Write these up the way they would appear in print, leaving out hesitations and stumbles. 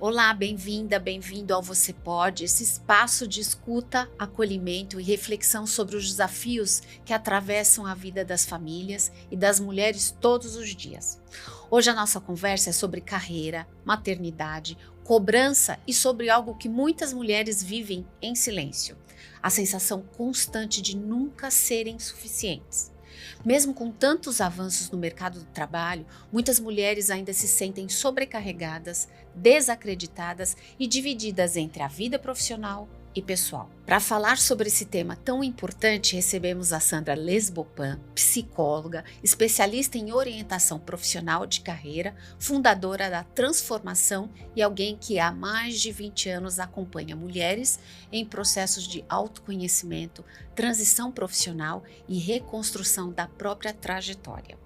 Olá, bem-vinda, bem-vindo ao Você Pode, esse espaço de escuta, acolhimento e reflexão sobre os desafios que atravessam a vida das famílias e das mulheres todos os dias. Hoje a nossa conversa é sobre carreira, maternidade, cobrança e sobre algo que muitas mulheres vivem em silêncio: a sensação constante de nunca serem suficientes. Mesmo com tantos avanços no mercado do trabalho, muitas mulheres ainda se sentem sobrecarregadas, desacreditadas e divididas entre a vida profissional e pessoal. Para falar sobre esse tema tão importante, recebemos a Sandra Lesbopan, psicóloga, especialista em orientação profissional de carreira, fundadora da Transformação e alguém que há mais de 20 anos acompanha mulheres em processos de autoconhecimento, transição profissional e reconstrução da própria trajetória.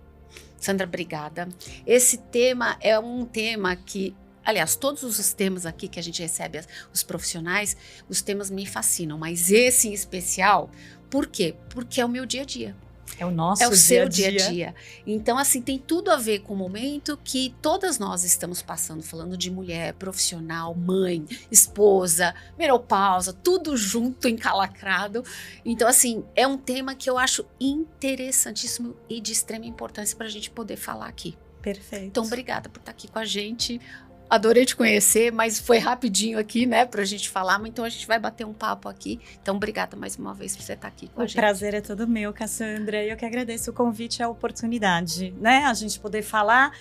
Sandra, obrigada. Esse tema é um tema que, aliás, todos os temas aqui que a gente recebe, os profissionais, os temas me fascinam, mas esse em especial, por quê? Porque é o meu dia a dia. É o nosso dia a dia. É o seu dia dia a dia. Então, assim, tem tudo a ver com o momento que todas nós estamos passando, falando de mulher, profissional, mãe, esposa, menopausa, tudo junto, encalacrado. Então, assim, é um tema que eu acho interessantíssimo e de extrema importância para a gente poder falar aqui. Perfeito. Então, obrigada por estar aqui com a gente. Adorei te conhecer, mas foi rapidinho aqui, né, pra gente falar, mas então a gente vai bater um papo aqui. Então, obrigada mais uma vez por você estar aqui com a gente. O prazer é todo meu, Cassandra. Eu que agradeço o convite e a oportunidade, né? A gente poder falar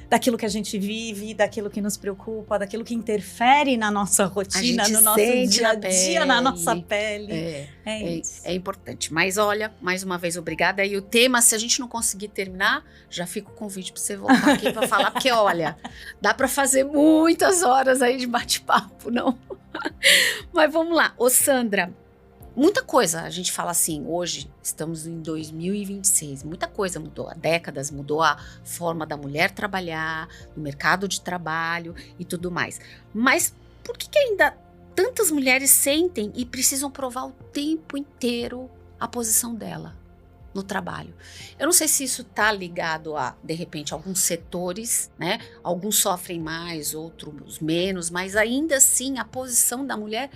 daquilo que a gente vive, daquilo que nos preocupa, daquilo que interfere na nossa rotina, no nosso dia a dia, na nossa pele. É importante. Mas olha, mais uma vez, obrigada. E o tema, se a gente não conseguir terminar, já fica o convite para você voltar aqui para falar, porque olha, dá para fazer muitas horas aí de bate-papo, não? Mas vamos lá. Ô Sandra, muita coisa, a gente fala assim, hoje estamos em 2026, muita coisa mudou, há décadas mudou a forma da mulher trabalhar, no mercado de trabalho e tudo mais. Mas por que ainda tantas mulheres sentem e precisam provar o tempo inteiro a posição dela no trabalho? Eu não sei se isso está ligado a, de repente, alguns setores, né? Alguns sofrem mais, outros menos, mas ainda assim a posição da mulher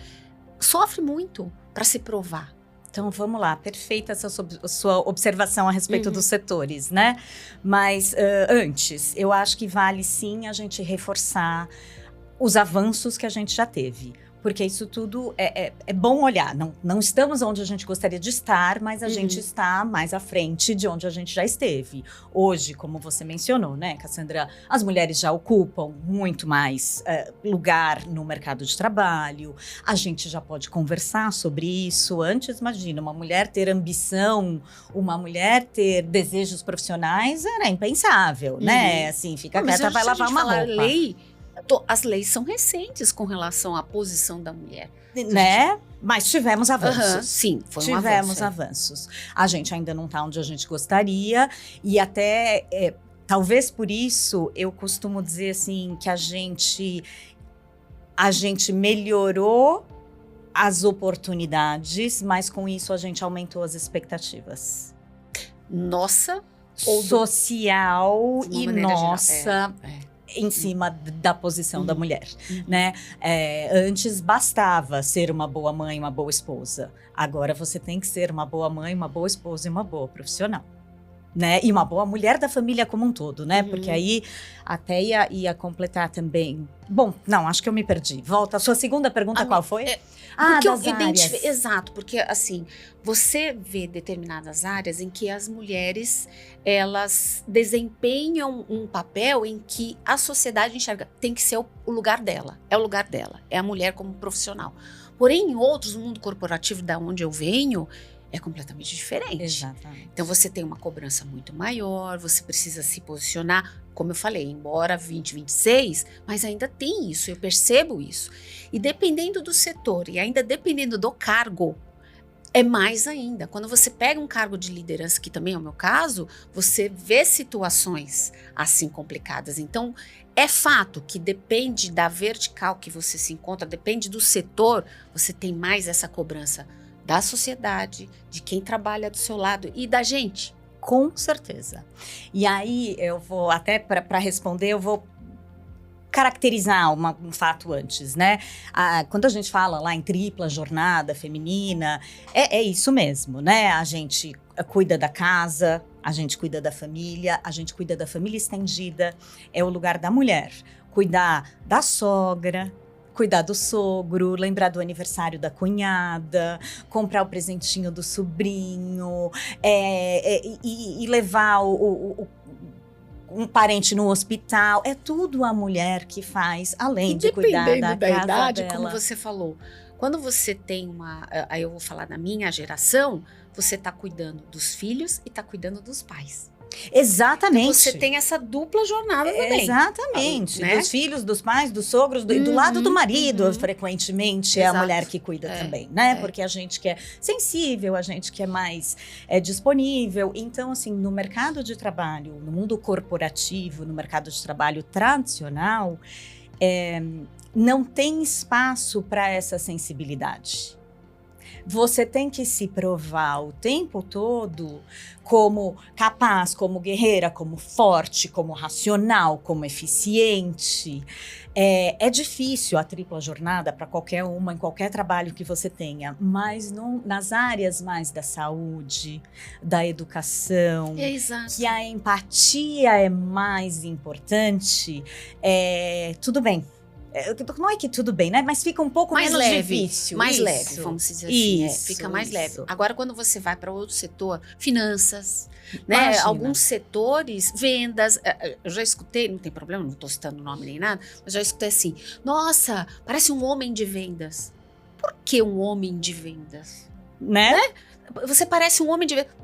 sofre muito para se provar. Então, vamos lá. Perfeita essa sua observação a respeito dos setores, né? Mas antes, eu acho que vale sim a gente reforçar os avanços que a gente já teve. Porque isso tudo é bom olhar. Não estamos onde a gente gostaria de estar, mas a gente está mais à frente de onde a gente já esteve. Hoje, como você mencionou, né, Cassandra, as mulheres já ocupam muito mais lugar no mercado de trabalho. A gente já pode conversar sobre isso. Antes, imagina, uma mulher ter ambição, uma mulher ter desejos profissionais era impensável, né? Assim, fica quieta, vai lavar uma roupa. As leis são recentes com relação à posição da mulher. Né? Mas tivemos avanços. Sim, foi um tivemos avanços. A gente ainda não está onde a gente gostaria. E até, talvez por isso, eu costumo dizer assim, que a gente melhorou as oportunidades, mas com isso a gente aumentou as expectativas. Nossa. Social e nossa... em cima da posição da mulher, né? Antes bastava ser uma boa mãe, uma boa esposa. Agora você tem que ser uma boa mãe, uma boa esposa e uma boa profissional, né? E uma boa mulher da família como um todo, né? Porque aí até ia completar também. Bom, não, acho que eu me perdi. Volta, a sua segunda pergunta qual foi? Das áreas. Exato, porque assim, você vê determinadas áreas em que as mulheres, elas desempenham um papel em que a sociedade enxerga, tem que ser o lugar dela, é o lugar dela, é a mulher como profissional. Porém, em outros, no mundo corporativo da onde eu venho, é completamente diferente. Exatamente. Então você tem uma cobrança muito maior, você precisa se posicionar, como eu falei, embora 2026, mas ainda tem isso, eu percebo isso. E dependendo do setor e ainda dependendo do cargo, é mais ainda. Quando você pega um cargo de liderança, que também é o meu caso, você vê situações assim complicadas. Então, é fato que depende da vertical que você se encontra, depende do setor, você tem mais essa cobrança da sociedade, de quem trabalha do seu lado e da gente. Com certeza. E aí, eu vou, até para responder, eu vou caracterizar um fato antes, né? Quando a gente fala lá em tripla jornada feminina, é isso mesmo, né? A gente cuida da casa, a gente cuida da família, a gente cuida da família estendida, é o lugar da mulher. Cuidar da sogra, cuidar do sogro, lembrar do aniversário da cunhada, comprar o presentinho do sobrinho, e levar um parente no hospital. É tudo a mulher que faz, além de cuidar da casa idade, dela. como você falou, quando você tem aí eu vou falar da minha geração, você tá cuidando dos filhos e tá cuidando dos pais. Exatamente. Então você tem essa dupla jornada também. Exatamente. Né? Dos filhos, dos pais, dos sogros, do lado do marido, frequentemente, é a mulher que cuida também, né? Porque a gente que é sensível, a gente que é mais disponível. Então, assim, no mercado de trabalho, no mundo corporativo, no mercado de trabalho tradicional, não tem espaço para essa sensibilidade. Você tem que se provar o tempo todo como capaz, como guerreira, como forte, como racional, como eficiente. É difícil a tripla jornada para qualquer uma, em qualquer trabalho que você tenha, mas nas áreas mais da saúde, da educação, que a empatia é mais importante, tudo bem. Não é que tudo bem, né? Mas fica um pouco mais menos leve, difícil. mais leve, vamos dizer assim. Fica mais leve. Isso. Agora, quando você vai para outro setor, finanças, né? Imagina. Alguns setores, vendas. Eu já escutei, não tem problema, não estou citando o nome nem nada, mas já escutei assim: nossa, parece um homem de vendas. Por que um homem de vendas? Né? Você parece um homem de vendas.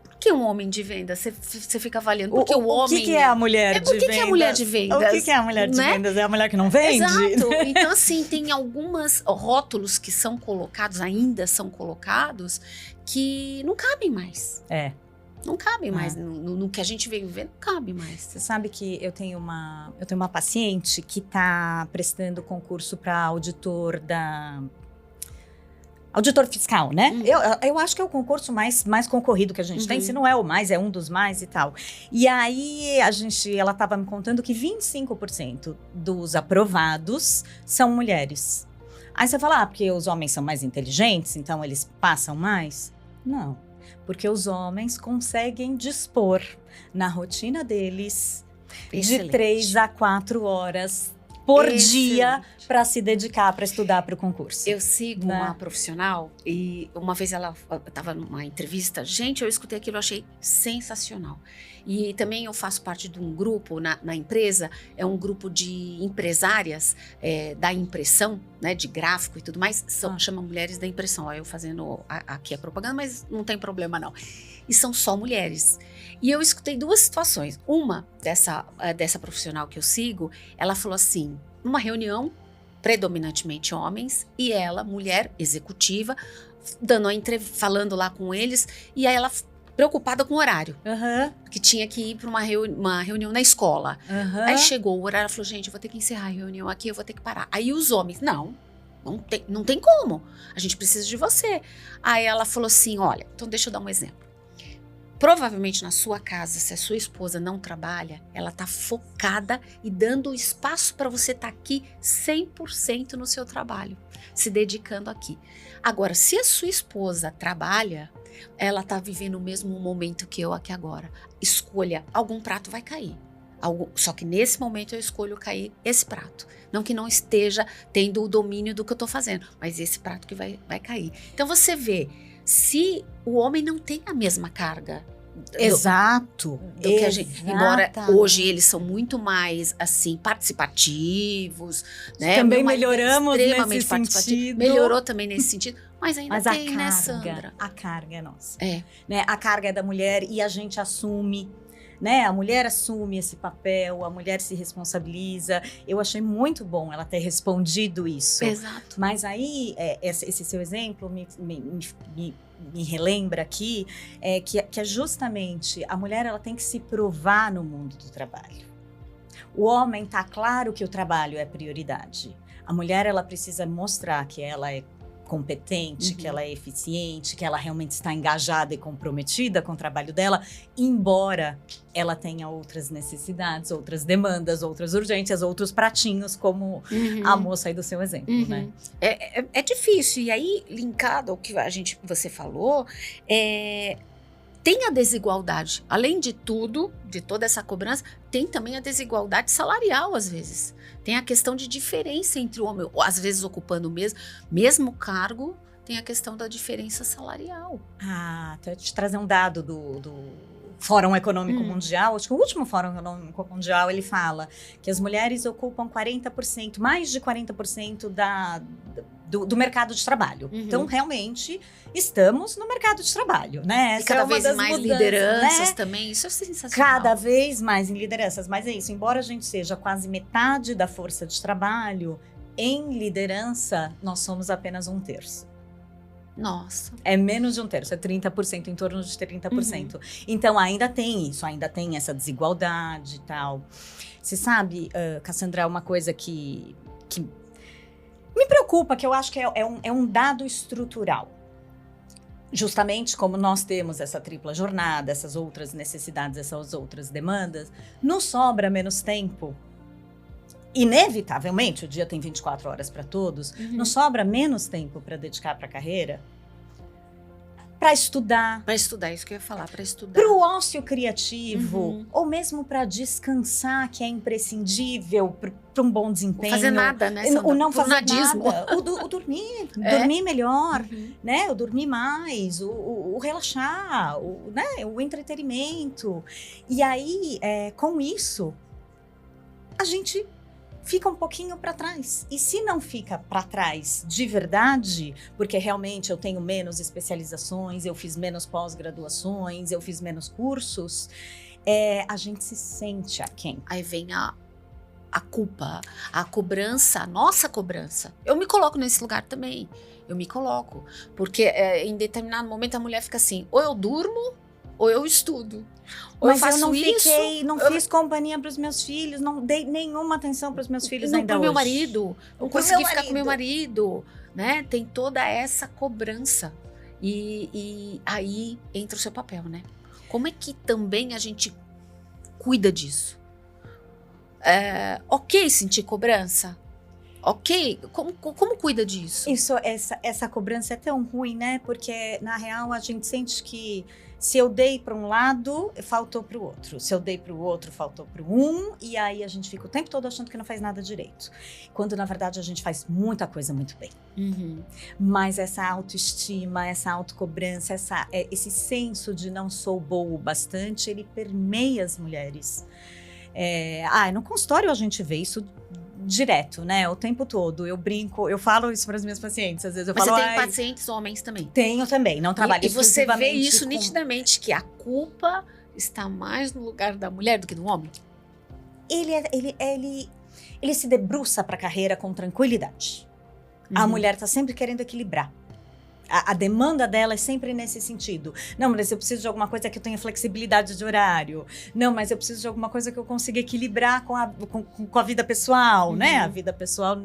Por que um homem de vendas? Você fica avaliando. Porque o homem. O que é a mulher de vendas? Por que é a mulher de vendas? O que é a mulher de vendas? É a mulher que não vende? Exato. Então, assim, tem alguns rótulos que são colocados, ainda são colocados, que não cabem mais. Não cabe mais. No que a gente veio ver, não cabe mais. Você sabe que eu tenho uma paciente que está prestando concurso para auditor fiscal, né? Eu acho que é o concurso mais concorrido que a gente tem. Se não é o mais, é um dos mais e tal. E aí, ela estava me contando que 25% dos aprovados são mulheres. Aí você fala, porque os homens são mais inteligentes, então eles passam mais? Não, porque os homens conseguem dispor na rotina deles de 3 a 4 horas por dia para se dedicar, para estudar para o concurso. Eu sigo uma profissional e uma vez ela estava numa entrevista. Gente, eu escutei aquilo, eu achei sensacional. E também eu faço parte de um grupo na empresa, é um grupo de empresárias da impressão, né, de gráfico e tudo mais, chama Mulheres da Impressão. Ó, eu fazendo aqui a propaganda, mas não tem problema não. E são só mulheres. E eu escutei 2 situações. Uma dessa profissional que eu sigo, ela falou assim, numa reunião, predominantemente homens, e ela, mulher executiva, falando lá com eles, e aí ela preocupada com o horário, que tinha que ir para uma reunião na escola. Aí chegou o horário, ela falou, gente, eu vou ter que encerrar a reunião aqui, eu vou ter que parar. Aí os homens, não tem como, a gente precisa de você. Aí ela falou assim, olha, então deixa eu dar um exemplo. Provavelmente na sua casa, se a sua esposa não trabalha, ela está focada e dando espaço para você estar aqui 100% no seu trabalho, se dedicando aqui. Agora, se a sua esposa trabalha, ela está vivendo o mesmo momento que eu aqui agora. Escolha, algum prato vai cair. Só que nesse momento eu escolho cair esse prato. Não que não esteja tendo o domínio do que eu estou fazendo, mas esse prato que vai cair. Então você vê, se o homem não tem a mesma carga. Exato. Do que a gente, embora hoje eles são muito mais assim participativos, né? Também melhoramos nesse sentido. Melhorou também nesse sentido, mas ainda tem, né, Sandra? A carga é nossa. Né? A carga é da mulher e a gente assume. Né? A mulher assume esse papel, a mulher se responsabiliza. Eu achei muito bom ela ter respondido isso. Exato. Mas aí, esse seu exemplo me relembra aqui que é justamente a mulher, ela tem que se provar no mundo do trabalho. O homem tá claro que o trabalho é prioridade. A mulher, ela precisa mostrar que ela é competente, que ela é eficiente, que ela realmente está engajada e comprometida com o trabalho dela, embora ela tenha outras necessidades, outras demandas, outras urgências, outros pratinhos, como a moça aí do seu exemplo, né? É difícil. E aí, linkado ao que você falou, tem a desigualdade. Além de tudo, de toda essa cobrança, tem também a desigualdade salarial, às vezes. Tem a questão de diferença entre o homem, ou às vezes ocupando o mesmo cargo, tem a questão da diferença salarial. Até te trazer um dado do Fórum Econômico Mundial, acho que o último Fórum Econômico Mundial, ele fala que as mulheres ocupam 40%, mais de 40% do mercado de trabalho. Então, realmente, estamos no mercado de trabalho, né? E cada vez mais lideranças, né? Também, isso é sensacional. Cada vez mais em lideranças, mas é isso, embora a gente seja quase metade da força de trabalho, em liderança, nós somos apenas 1/3. Nossa. É menos de 1/3, é 30%, em torno de 30%. Então, ainda tem isso, ainda tem essa desigualdade e tal. Você sabe, Cassandra, uma coisa que me preocupa, que eu acho que é um dado estrutural. Justamente como nós temos essa tripla jornada, essas outras necessidades, essas outras demandas, nos sobra menos tempo. Inevitavelmente, o dia tem 24 horas para todos, nos sobra menos tempo para dedicar para a carreira, para estudar. Para estudar, isso que eu ia falar, para estudar. Para o ócio criativo, ou mesmo para descansar, que é imprescindível para um bom desempenho. Não fazer nada, né? O não fazer nadismo. nada. O dormir, dormir melhor, né? O dormir mais, o relaxar, né? O entretenimento. E aí, com isso, a gente fica um pouquinho para trás. E se não fica para trás de verdade, porque realmente eu tenho menos especializações, eu fiz menos pós-graduações, eu fiz menos cursos, a gente se sente aquém. Aí vem a culpa, a cobrança, a nossa cobrança. Eu me coloco nesse lugar também. Eu me coloco. Porque em determinado momento a mulher fica assim, ou eu durmo, ou eu estudo. Ou mas eu faço não fiz companhia para os meus filhos, não dei nenhuma atenção para os meus filhos ainda hoje. Pro meu marido, não consegui ficar com meu marido, né? Tem toda essa cobrança. E aí entra o seu papel, né? Como é que também a gente cuida disso? Ok sentir cobrança? Ok? Como cuida disso? Essa cobrança é tão ruim, né? Porque, na real, a gente sente que se eu dei para um lado, faltou para o outro. Se eu dei para o outro, faltou para um. E aí a gente fica o tempo todo achando que não faz nada direito. Quando, na verdade, a gente faz muita coisa muito bem. Mas essa autoestima, essa autocobrança, esse senso de não sou boa o bastante, ele permeia as mulheres. No consultório a gente vê isso direto, né? O tempo todo. Eu brinco, eu falo isso para as minhas pacientes. Às vezes eu falo... Mas você tem pacientes homens também? Tenho também, não trabalho exclusivamente. E você vê isso nitidamente, que a culpa está mais no lugar da mulher do que do homem? Ele se debruça para a carreira com tranquilidade. A mulher está sempre querendo equilibrar. A demanda dela é sempre nesse sentido. Não, mas eu preciso de alguma coisa que eu tenha flexibilidade de horário. Não, mas eu preciso de alguma coisa que eu consiga equilibrar com a vida pessoal, né? A vida pessoal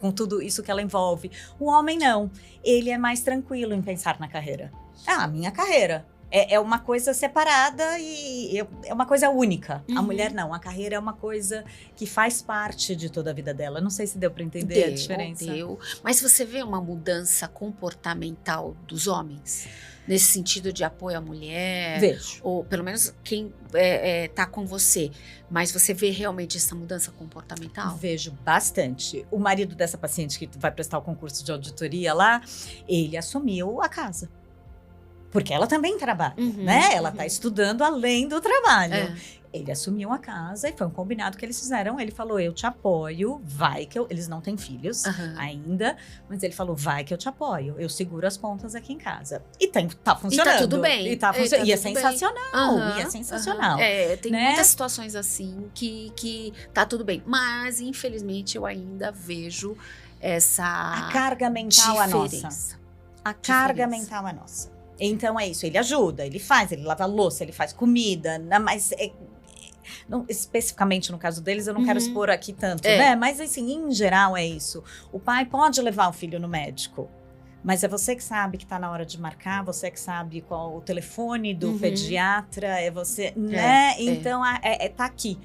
com tudo isso que ela envolve. O homem não. Ele é mais tranquilo em pensar na carreira. A minha carreira. É uma coisa separada e é uma coisa única. A mulher não. A carreira é uma coisa que faz parte de toda a vida dela. Não sei se deu para entender a diferença. Deu. Mas você vê uma mudança comportamental dos homens? Nesse sentido de apoio à mulher? Vejo. Ou pelo menos quem tá com você. Mas você vê realmente essa mudança comportamental? Vejo bastante. O marido dessa paciente que vai prestar o concurso de auditoria lá, ele assumiu a casa. Porque ela também trabalha, né? Ela está estudando além do trabalho. Ele assumiu a casa e foi um combinado que eles fizeram. Ele falou, eu te apoio, vai que eu... Eles não têm filhos ainda, mas ele falou, vai que eu te apoio. Eu seguro as pontas aqui em casa. E tá funcionando. E tá tudo bem. E é sensacional. E é sensacional. Tem muitas situações assim que tá tudo bem. Mas, infelizmente, eu ainda vejo essa a carga mental é nossa. A carga mental é nossa. Então é isso, ele ajuda, ele faz, ele lava a louça, ele faz comida, mas não, especificamente no caso deles eu não quero expor aqui tanto, né? Mas assim, em geral é isso. O pai pode levar o filho no médico, Mas é você que sabe que está na hora de marcar, você que sabe qual o telefone do pediatra, é você, né? Então, tá aqui.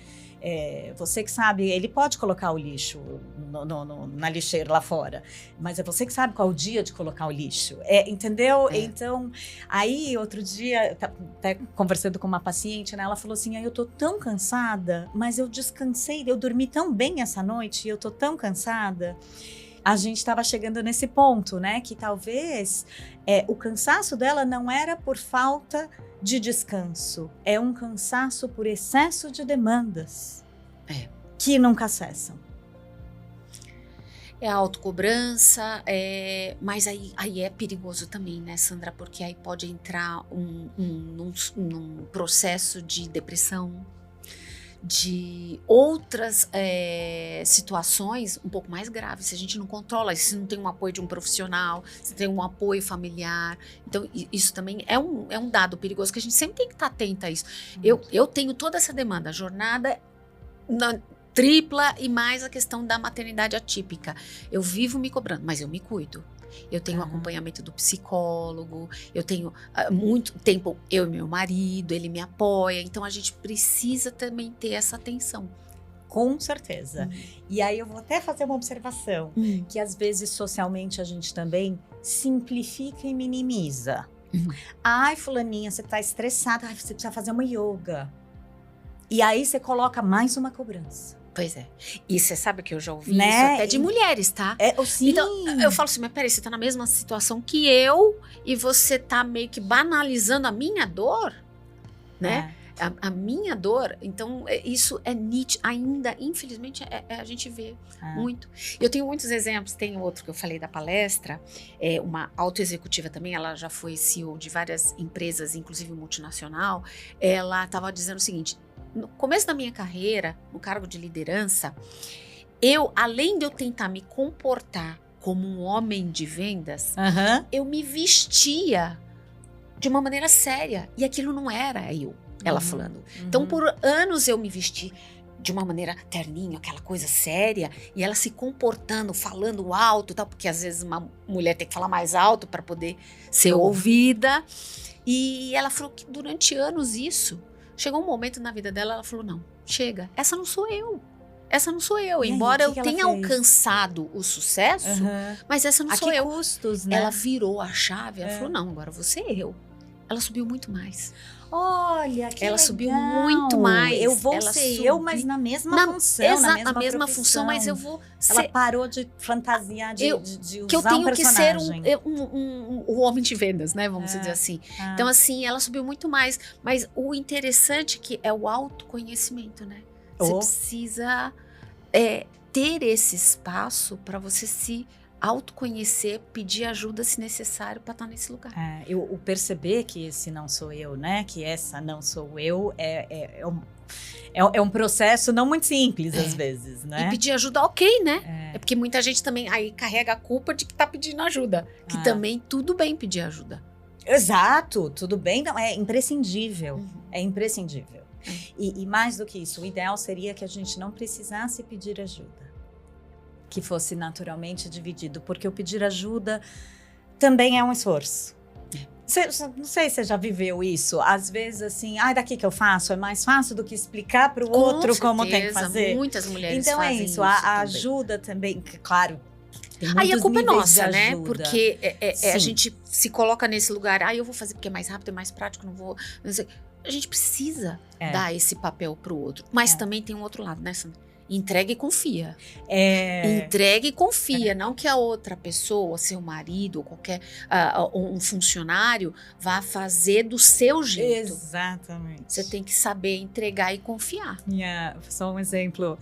Você que sabe, ele pode colocar o lixo na lixeira lá fora, mas é você que sabe qual o dia de colocar o lixo, entendeu? Então, aí outro dia, até conversando com uma paciente, né, ela falou assim, eu tô tão cansada, mas eu descansei, eu dormi tão bem essa noite, e eu tô tão cansada. A gente estava chegando nesse ponto, né, que talvez o cansaço dela não era por falta de descanso, é um cansaço por excesso de demandas que nunca cessam. É a autocobrança, mas aí é perigoso também, né, Sandra? Porque aí pode entrar num processo de depressão, de outras situações um pouco mais graves, se a gente não controla, se não tem um apoio de um profissional, se tem um apoio familiar. Então, isso também é um dado perigoso, que a gente sempre tem que estar atenta a isso. Eu tenho toda essa demanda, a jornada tripla e mais a questão da maternidade atípica. Eu vivo me cobrando, mas eu me cuido. Eu tenho acompanhamento do psicólogo, eu tenho muito tempo, eu e meu marido, ele me apoia, então a gente precisa também ter essa atenção. Com certeza. E aí eu vou até fazer uma observação, que às vezes socialmente a gente também simplifica e minimiza. Ai, fulaninha, você tá estressada, você precisa fazer uma yoga. E aí você coloca mais uma cobrança. Pois é. E você sabe que eu já ouvi isso até de mulheres, tá? Sim. Então, eu falo assim, mas peraí, você tá na mesma situação que eu e você tá meio que banalizando a minha dor, né? A minha dor. Então, isso é nítido. Ainda, infelizmente, a gente vê muito. Eu tenho muitos exemplos. Tem outro que eu falei da palestra, uma autoexecutiva também, ela já foi CEO de várias empresas, inclusive multinacional. Ela estava dizendo o seguinte: no começo da minha carreira, no cargo de liderança, além de eu tentar me comportar como um homem de vendas, eu me vestia de uma maneira séria. E aquilo não era eu, ela falando. Então, por anos eu me vesti de uma maneira terninho, aquela coisa séria, e ela se comportando, falando alto, tal, porque às vezes uma mulher tem que falar mais alto para poder ser ouvida. E ela falou que durante anos isso. Chegou um momento na vida dela, ela falou, não, chega, essa não sou eu. Essa não sou eu. Embora eu tenha alcançado o sucesso, mas essa não sou eu. A que custos, né? Ela virou a chave, ela falou, não, agora você é eu. Ela subiu muito mais. Olha, que ela legal. Subiu muito mais. Eu vou ser eu, mas na mesma função, na mesma função, mas eu vou ser... Ela parou de fantasiar, de usar que eu tenho um personagem. Que ser um homem de vendas, né? Vamos dizer assim. Então, assim, ela subiu muito mais. Mas o interessante é o autoconhecimento, né? Você precisa ter esse espaço para você se autoconhecer, pedir ajuda se necessário para estar nesse lugar. O perceber que esse não sou eu, né? Que essa não sou eu é um processo não muito simples às vezes, né? E pedir ajuda, ok, né? É porque muita gente também aí carrega a culpa de que tá pedindo ajuda. Que também tudo bem pedir ajuda. Exato, tudo bem, não, é imprescindível. É imprescindível. E mais do que isso, o ideal seria que a gente não precisasse pedir ajuda. Que fosse naturalmente dividido, porque o pedir ajuda também é um esforço. Não sei se você já viveu isso. Às vezes, assim, daqui que eu faço, é mais fácil do que explicar para o outro como tem que fazer. Muitas mulheres então fazem isso. A ajuda também, claro. Aí a culpa é nossa, né? Porque a gente se coloca nesse lugar. Eu vou fazer porque é mais rápido, é mais prático, não vou. Não sei. A gente precisa dar esse papel para o outro. Mas também tem um outro lado, né, Sandra? Entrega e confia. Entrega e confia. Não que a outra pessoa, seu marido ou qualquer um funcionário, vá fazer do seu jeito. Exatamente. Você tem que saber entregar e confiar. Só um exemplo.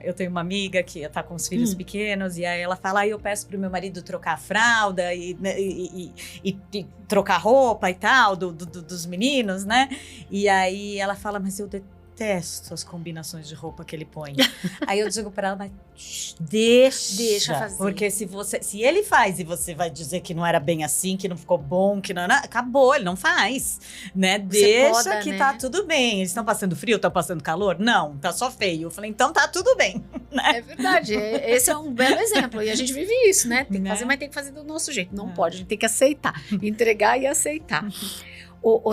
Eu tenho uma amiga que está com os filhos pequenos e aí ela fala, eu peço para o meu marido trocar a fralda e trocar roupa e tal dos meninos, né? E aí ela fala, mas eu detesto as combinações de roupa que ele põe. Aí eu digo pra ela, mas deixa fazer. Porque se ele faz e você vai dizer que não era bem assim, que não ficou bom, que não era, acabou, ele não faz, né? Deixa poda, que né? tá tudo bem. Eles estão passando frio, estão passando calor? Não, tá só feio. Eu falei, então tá tudo bem. É verdade, esse é um belo exemplo. E a gente vive isso, né? Tem que Né? fazer, mas tem que fazer do nosso jeito. Não pode, a gente tem que aceitar, entregar e aceitar.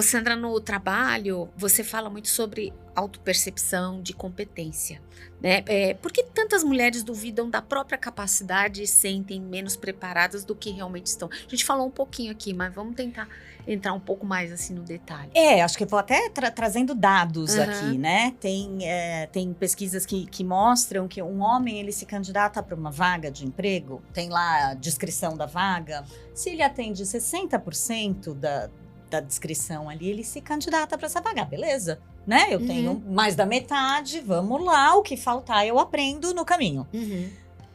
Sandra, no trabalho, você fala muito sobre autopercepção de competência, né? Por que tantas mulheres duvidam da própria capacidade e sentem menos preparadas do que realmente estão? A gente falou um pouquinho aqui, mas vamos tentar entrar um pouco mais assim no detalhe. Acho que eu vou até trazendo dados Uhum. aqui, né? Tem pesquisas que mostram que um homem, ele se candidata para uma vaga de emprego, tem lá a descrição da vaga, se ele atende 60% da descrição ali, ele se candidata para essa vaga, beleza, né? Eu tenho mais da metade, vamos lá, o que faltar eu aprendo no caminho.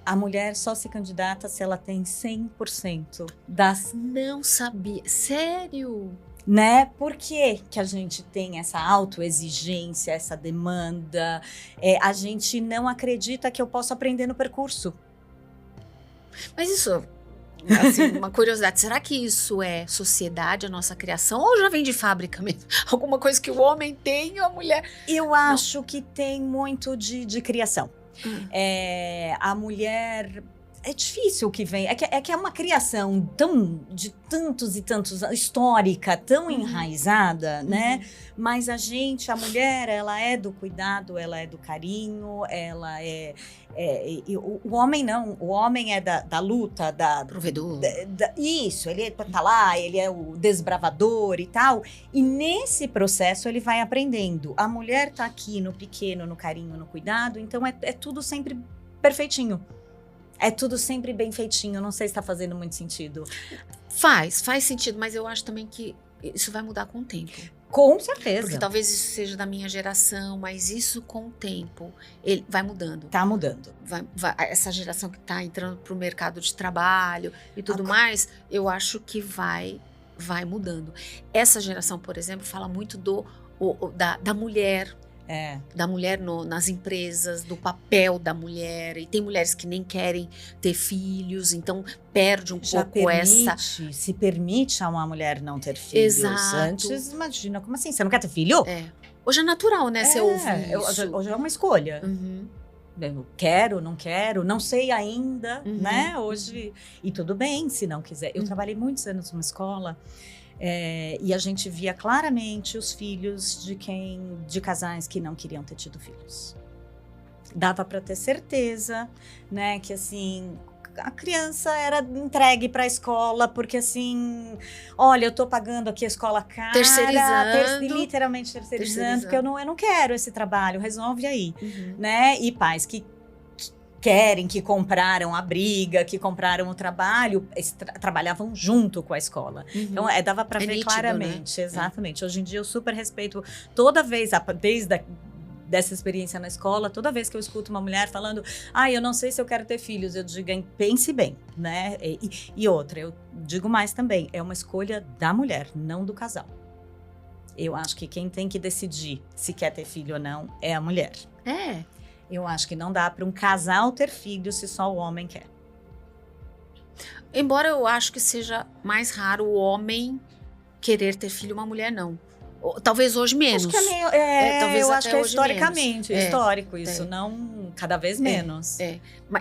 A mulher só se candidata se ela tem 100% das... Não sabia, sério? Né? Por que a gente tem essa autoexigência, essa demanda? A gente não acredita que eu posso aprender no percurso. Mas isso, assim, uma curiosidade, será que isso é sociedade, a nossa criação, ou já vem de fábrica mesmo? Alguma coisa que o homem tem e a mulher... Eu acho que tem muito de criação. A mulher... É difícil o que vem. É que é uma criação de tantos e tantos... Histórica, tão enraizada, né? Mas a mulher, ela é do cuidado, ela é do carinho, ela o homem não. O homem é da luta, Provedor. Isso, ele tá lá, ele é o desbravador e tal. E nesse processo ele vai aprendendo. A mulher tá aqui no pequeno, no carinho, no cuidado. Então é tudo sempre perfeitinho. É tudo sempre bem feitinho. Não sei se tá fazendo muito sentido. Faz sentido, mas eu acho também que isso vai mudar com o tempo. Com certeza. Porque talvez isso seja da minha geração, mas isso com o tempo, ele vai mudando. Tá mudando. Essa geração que tá entrando pro mercado de trabalho e tudo mais, eu acho que vai mudando. Essa geração, por exemplo, fala muito da mulher. Da mulher nas empresas, do papel da mulher. E tem mulheres que nem querem ter filhos, então perde um pouco essa... Se permite a uma mulher não ter filhos. Exato. Antes, imagina, como assim? Você não quer ter filho? Hoje é natural, né? Você ouvir isso. Hoje é uma escolha. Eu quero, não quero, não sei ainda, né? Hoje... E tudo bem, se não quiser. Eu trabalhei muitos anos numa escola... e a gente via claramente os filhos de casais que não queriam ter tido filhos. Dava para ter certeza, né, que assim a criança era entregue para a escola porque assim, olha, eu tô pagando aqui a escola cara, literalmente terceirizando, porque eu não quero esse trabalho, resolve aí, né? E pais que querem, que compraram a briga, que compraram o trabalho, trabalhavam junto com a escola. Então, dava para ver nítido, claramente. Né? Exatamente. Hoje em dia, eu super respeito toda vez, desde dessa experiência na escola, toda vez que eu escuto uma mulher falando, eu não sei se eu quero ter filhos, eu digo, pense bem, né? E outra, eu digo mais também, é uma escolha da mulher, não do casal. Eu acho que quem tem que decidir se quer ter filho ou não é a mulher. Eu acho que não dá para um casal ter filho se só o homem quer. Embora eu acho que seja mais raro o homem querer ter filho, uma mulher não. Talvez hoje menos. Acho que talvez eu acho que é historicamente, histórico isso, não cada vez menos.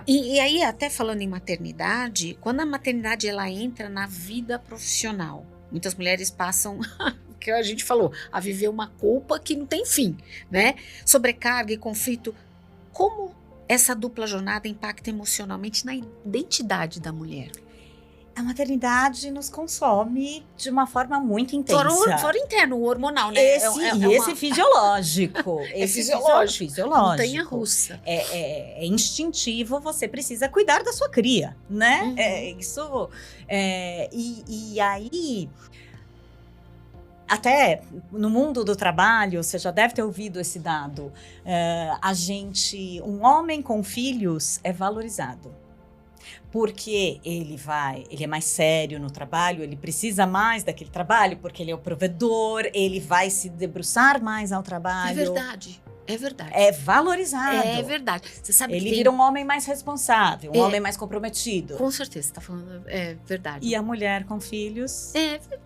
E aí, até falando em maternidade, quando a maternidade ela entra na vida profissional, muitas mulheres passam... que a gente falou, a viver uma culpa que não tem fim, né? Sobrecarga e conflito. Como essa dupla jornada impacta emocionalmente na identidade da mulher? A maternidade nos consome de uma forma muito intensa. Fora interno, o hormonal, né? Esse fisiológico. Fisiológico. Montanha-russa. É instintivo, você precisa cuidar da sua cria, né? E aí... Até no mundo do trabalho, você já deve ter ouvido esse dado, um homem com filhos é valorizado. Porque ele é mais sério no trabalho, ele precisa mais daquele trabalho, porque ele é o provedor, ele vai se debruçar mais ao trabalho. É verdade. É verdade. É valorizado. É verdade. Você sabe Ele que vira um homem mais responsável, um homem mais comprometido. Com certeza, você tá falando, é verdade. E a mulher com filhos É verdade.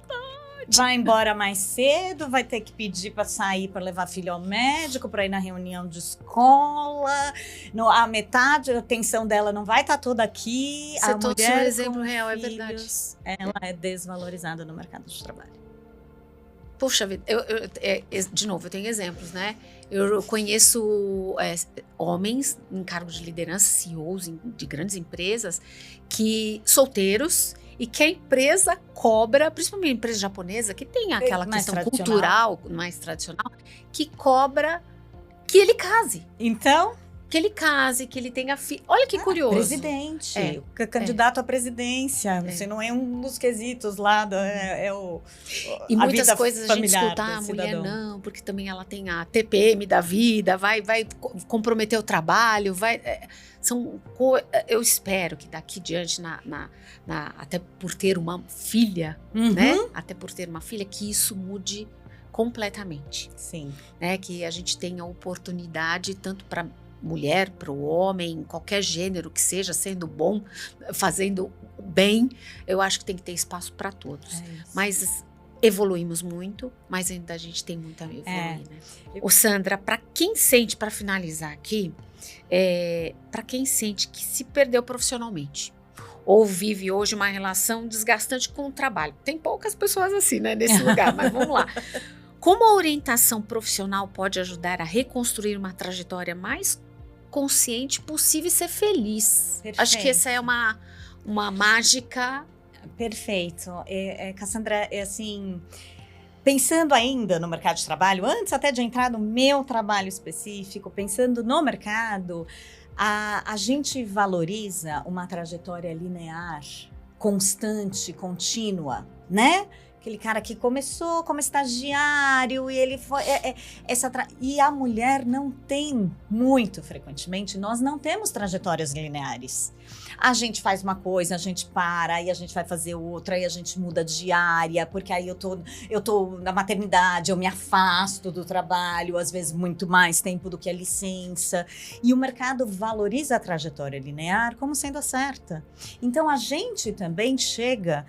vai embora mais cedo, vai ter que pedir para sair para levar filho ao médico, para ir na reunião de escola. A metade da atenção dela não vai estar toda aqui. Você a trouxe mulher um exemplo com real, é filhos, verdade. Ela é desvalorizada no mercado de trabalho. Puxa vida, de novo, eu tenho exemplos, né? Eu conheço homens em cargo de liderança, CEOs de grandes empresas, solteiros, e que a empresa cobra, principalmente a empresa japonesa, que tem aquela Mais questão tradicional. cultural mais tradicional, que cobra que ele case. Então, Que ele case, que ele tenha filho. Olha que curioso. presidente, É, candidato à presidência. Você não é um dos quesitos lá, E a muitas vida coisas a gente familiar escuta, a do mulher cidadão. não, porque também ela tem a TPM da vida, vai comprometer o trabalho, eu espero que daqui diante, até por ter uma filha, né? Até por ter uma filha, que isso mude completamente. Sim. Né? Que a gente tenha oportunidade tanto para mulher, para o homem, qualquer gênero que seja, sendo bom, fazendo bem, eu acho que tem que ter espaço para todos. Mas evoluímos muito, mas ainda a gente tem muito a evoluir, né? Ô Sandra, para quem sente, para finalizar aqui, para quem sente que se perdeu profissionalmente, ou vive hoje uma relação desgastante com o trabalho, tem poucas pessoas assim, né, nesse lugar, mas vamos lá. Como a orientação profissional pode ajudar a reconstruir uma trajetória mais consciente possível e ser feliz? Perfeito. Acho que essa é uma mágica. Perfeito. Cassandra, assim, pensando ainda no mercado de trabalho, antes até de entrar no meu trabalho específico, pensando no mercado, a gente valoriza uma trajetória linear, constante, contínua, né? Aquele cara que começou como estagiário e ele foi... E a mulher não tem, muito frequentemente, nós não temos trajetórias lineares. A gente faz uma coisa, a gente para, aí a gente vai fazer outra, aí a gente muda de área, porque aí eu tô na maternidade, eu me afasto do trabalho, às vezes muito mais tempo do que a licença. E o mercado valoriza a trajetória linear como sendo a certa. Então a gente também chega...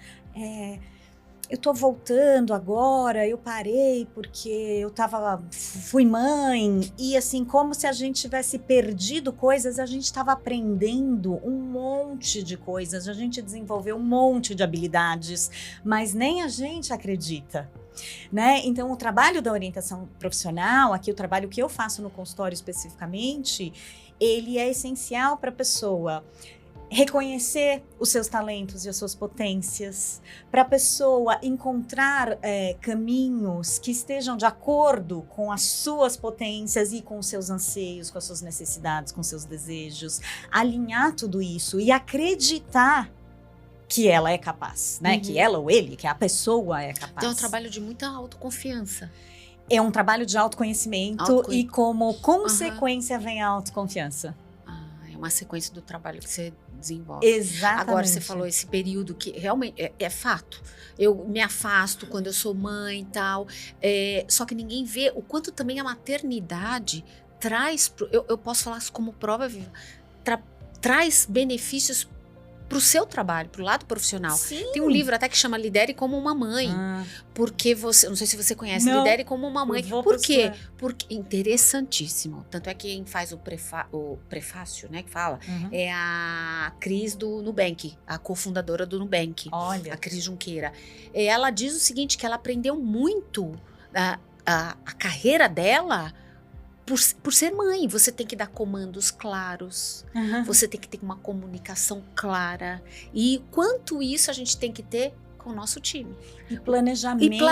eu tô voltando agora, eu parei porque fui mãe, e assim, como se a gente tivesse perdido coisas, a gente estava aprendendo um monte de coisas, a gente desenvolveu um monte de habilidades, mas nem a gente acredita, né? Então, o trabalho da orientação profissional, aqui o trabalho que eu faço no consultório especificamente, ele é essencial para a pessoa reconhecer os seus talentos e as suas potências, para a pessoa encontrar caminhos que estejam de acordo com as suas potências e com os seus anseios, com as suas necessidades, com os seus desejos, alinhar tudo isso e acreditar que ela é capaz, né? Que ela ou ele, que a pessoa é capaz. Então é um trabalho de muita autoconfiança. É um trabalho de autoconhecimento e como consequência vem a autoconfiança. É uma sequência do trabalho que você desenvolve. Exatamente. Agora, você falou esse período que realmente é fato. Eu me afasto quando eu sou mãe e tal. Só que ninguém vê o quanto também a maternidade traz... Eu posso falar como prova viva. Traz benefícios para o seu trabalho, para o lado profissional. Sim. Tem um livro até que chama Lidere como uma Mãe. Porque você... Não sei se você conhece. Não. Lidere como uma mãe. Por quê? Porque interessantíssimo. Tanto é que quem faz o prefácio, né, que fala, é a Cris do Nubank, a cofundadora do Nubank. Olha. A Cris Junqueira. Ela diz o seguinte, que ela aprendeu muito a carreira dela por ser mãe. Você tem que dar comandos claros, você tem que ter uma comunicação clara. E quanto isso a gente tem que ter com o nosso time. E planejamento.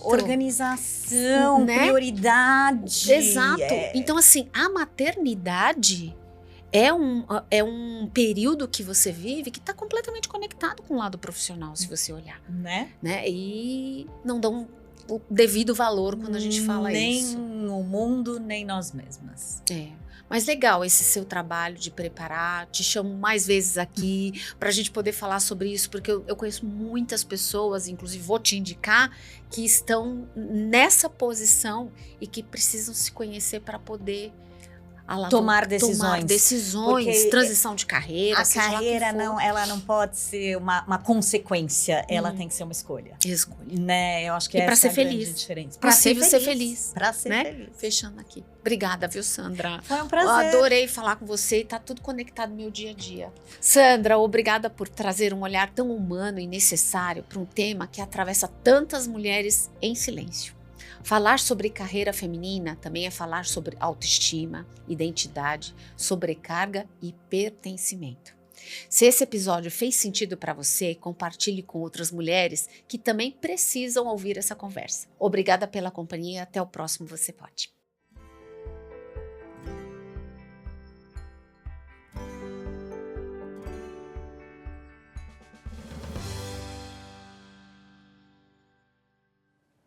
Organização, né? Prioridade. Exato. Então, assim, a maternidade é um período que você vive que está completamente conectado com o lado profissional, se você olhar. Né? E não dão o devido valor quando a gente fala nem isso. Nem o mundo, nem nós mesmas. Mas legal esse seu trabalho de preparar, te chamo mais vezes aqui para a gente poder falar sobre isso, porque eu conheço muitas pessoas, inclusive vou te indicar, que estão nessa posição e que precisam se conhecer para poder tomar decisões. Porque transição de carreira. A carreira ela não pode ser uma consequência, ela tem que ser uma escolha. Escolha. Né? Eu acho que para essa ser é a feliz. grande diferença. Para ser feliz. Para ser né? feliz. Fechando aqui. Obrigada, viu, Sandra? Foi um prazer. Eu adorei falar com você e tá tudo conectado no meu dia a dia. Sandra, obrigada por trazer um olhar tão humano e necessário para um tema que atravessa tantas mulheres em silêncio. Falar sobre carreira feminina também é falar sobre autoestima, identidade, sobrecarga e pertencimento. Se esse episódio fez sentido para você, compartilhe com outras mulheres que também precisam ouvir essa conversa. Obrigada pela companhia, até o próximo Você Pode.